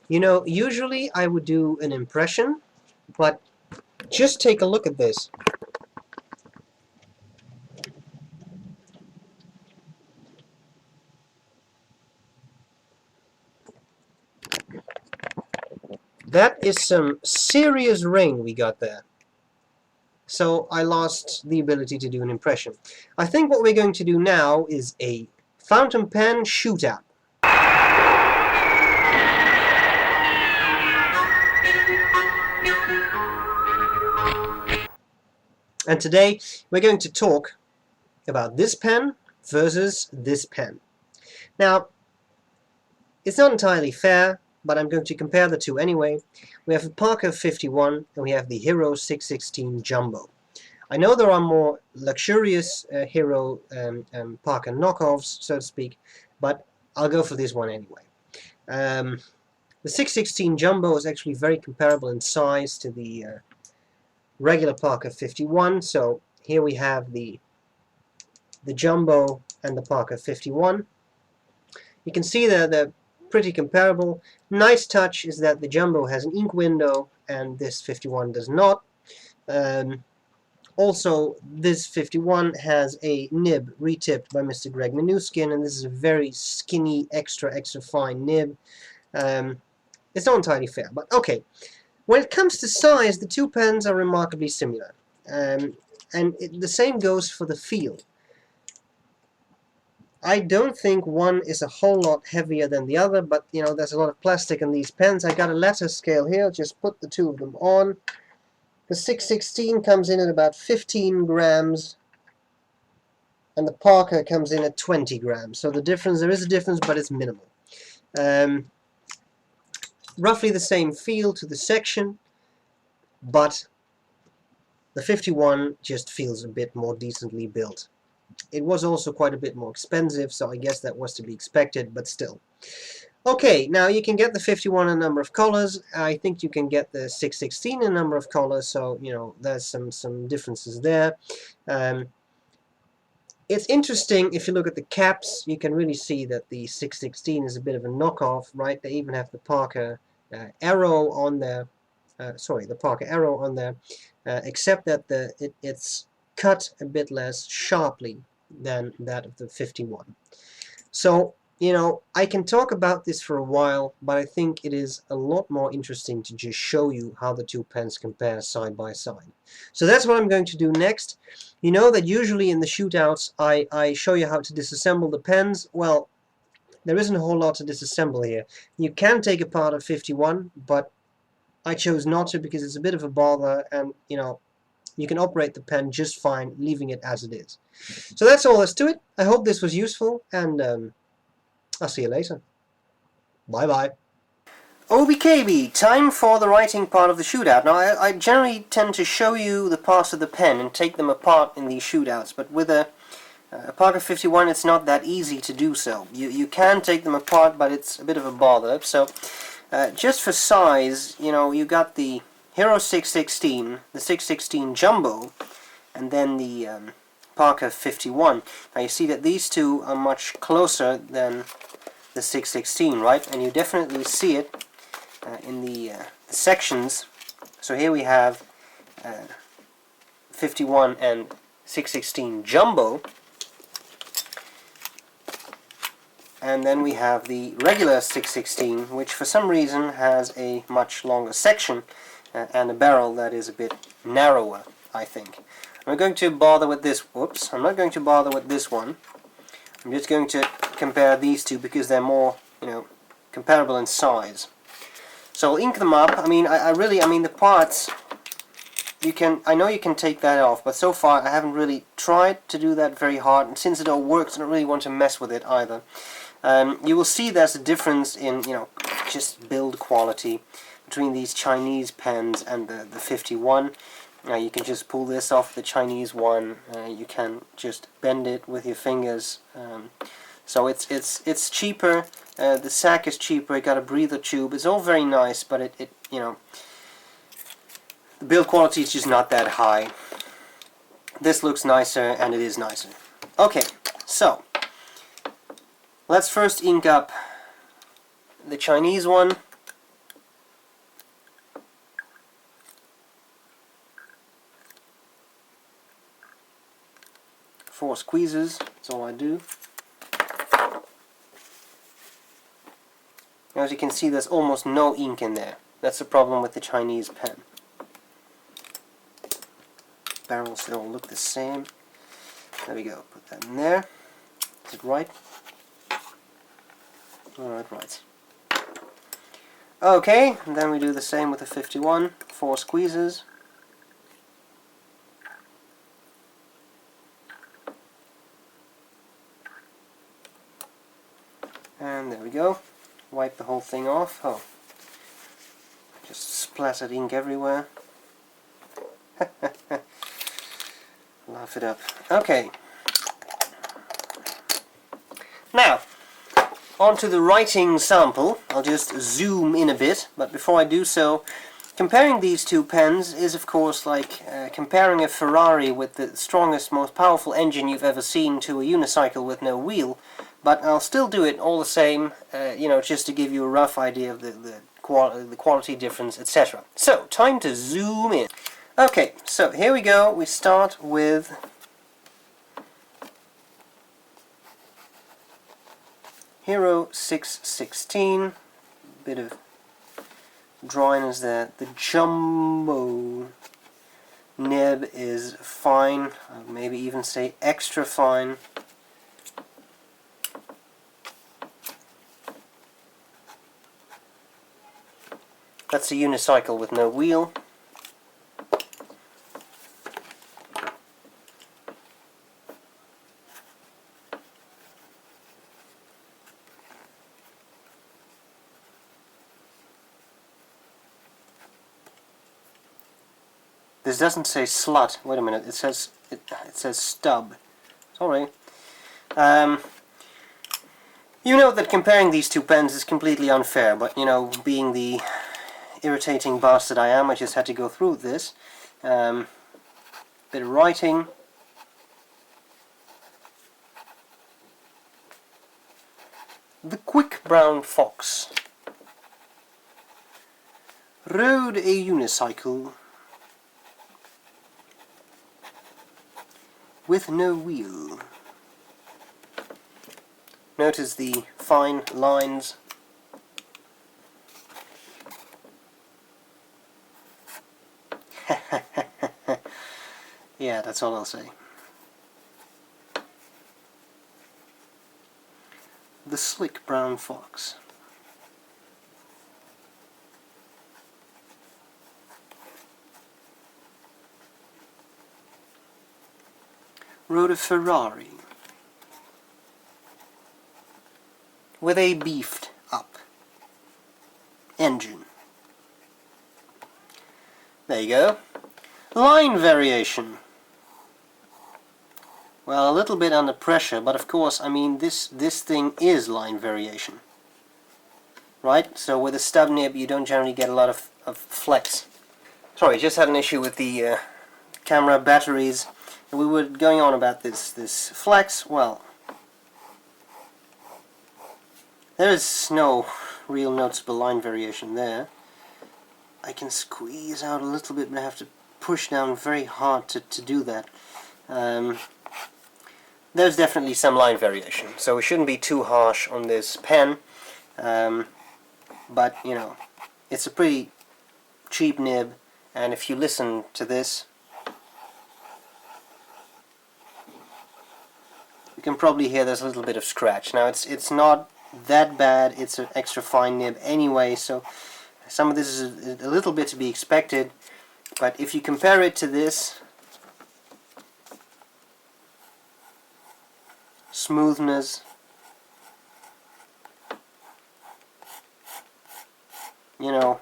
You know, usually I would do an impression, but just take a look at this. That is some serious ring we got there. So I lost the ability to do an impression. I think what we're going to do now is a fountain pen shootout. And today we're going to talk about this pen versus this pen. Now, it's not entirely fair, but I'm going to compare the two anyway. We have a Parker 51 and we have the Hero 616 Jumbo. I know there are more luxurious Hero Parker knockoffs, so to speak, but I'll go for this one anyway. The 616 Jumbo is actually very comparable in size to the regular Parker 51, so here we have the Jumbo and the Parker 51. You can see that they're pretty comparable. Nice touch is that the Jumbo has an ink window and this 51 does not. Also, this 51 has a nib retipped by Mr. Greg Minuskin, and this is a very skinny, extra fine nib. It's not entirely fair, but okay. When it comes to size, the two pens are remarkably similar. The same goes for the feel. I don't think one is a whole lot heavier than the other, but you know, there's a lot of plastic in these pens. I got a letter scale here, just put the two of them on. The 616 comes in at about 15 grams, and the Parker comes in at 20 grams. So there is a difference, but it's minimal. Roughly the same feel to the section, but the 51 just feels a bit more decently built. It was also quite a bit more expensive, so I guess that was to be expected, but still. Okay, now you can get the 51 in a number of colors. I think you can get the 616 in a number of colors, so you know there's some differences there. It's interesting, if you look at the caps, you can really see that the 616 is a bit of a knockoff, right? They even have the Parker arrow on there. The Parker arrow on there, except that it's cut a bit less sharply than that of the 51. So, you know, I can talk about this for a while, but I think it is a lot more interesting to just show you how the two pens compare side by side. So that's what I'm going to do next. You know that usually in the shootouts I show you how to disassemble the pens. Well, there isn't a whole lot to disassemble here. You can take apart a 51, but I chose not to because it's a bit of a bother, and you know, you can operate the pen just fine leaving it as it is. So that's all there's to it. I hope this was useful, and I'll see you later. Bye bye. OBKB, time for the writing part of the shootout. Now I generally tend to show you the parts of the pen and take them apart in these shootouts, but with a Parker 51 it's not that easy to do so. You can take them apart, but it's a bit of a bother. So just for size, you know, you got the Hero 616, the 616 Jumbo, and then the Parker 51. Now you see that these two are much closer than the 616, right? And you definitely see it in the sections. So here we have 51 and 616 Jumbo, and then we have the regular 616, which for some reason has a much longer section and a barrel that is a bit narrower, I think. I'm not going to bother with this. Whoops! I'm not going to bother with this one. I'm just going to compare these two because they're more, you know, comparable in size. So I'll ink them up. I mean, I mean the parts. I know you can take that off, but so far I haven't really tried to do that very hard. And since it all works, I don't really want to mess with it either. You will see there's a difference in, you know, just build quality between these Chinese pens and the 51. You can just pull this off the Chinese one. You can just bend it with your fingers. So it's cheaper. The sack is cheaper. It got a breather tube. It's all very nice, but it you know, the build quality is just not that high. This looks nicer, and it is nicer. Okay, so let's first ink up the Chinese one. 4 squeezes, that's all I do. As you can see, there's almost no ink in there. That's the problem with the Chinese pen. Barrels, they all look the same. There we go, put that in there. Is it right? Alright, right. Okay, and then we do the same with the 51, 4 squeezes. And there we go. Wipe the whole thing off. Oh, just splattered ink everywhere. Laugh it up. Okay. Now, onto the writing sample. I'll just zoom in a bit, but before I do so, comparing these two pens is of course like comparing a Ferrari with the strongest, most powerful engine you've ever seen to a unicycle with no wheel. But I'll still do it all the same, you know, just to give you a rough idea of the quality difference, etc. So, time to zoom in. Okay, so here we go. We start with Hero 616. Bit of dryness there. The jumbo nib is fine. I'll maybe even say extra fine. That's a unicycle with no wheel. This doesn't say slut. Wait a minute. It says stub. Sorry. You know that comparing these two pens is completely unfair, but you know, being the irritating bastard I am, I just had to go through this. Bit of writing. The quick brown fox rode a unicycle with no wheel. Notice the fine lines. Yeah, that's all I'll say. The slick brown fox. Rode a Ferrari with a beefed up engine. There you go. Line variation. Well, a little bit under pressure, but of course, I mean, this thing is line variation. Right? So with a stub nib, you don't generally get a lot of flex. Sorry, just had an issue with the camera batteries. We were going on about this flex. Well, there is no real noticeable line variation there. I can squeeze out a little bit, but I have to push down very hard to do that. There's definitely some line variation, so we shouldn't be too harsh on this pen. But, you know, it's a pretty cheap nib, and if you listen to this, you can probably hear there's a little bit of scratch. Now, it's not that bad, it's an extra fine nib anyway, so some of this is a little bit to be expected, but if you compare it to this, smoothness, you know,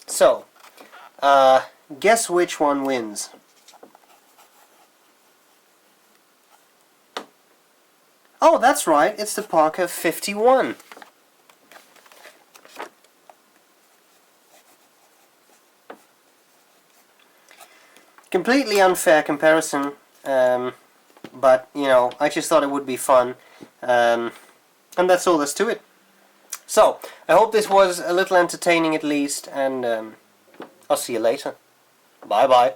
so, guess which one wins? Oh, that's right, it's the Parker 51. Completely unfair comparison, but, you know, I just thought it would be fun, and that's all there's to it. So, I hope this was a little entertaining at least, and I'll see you later. Bye-bye.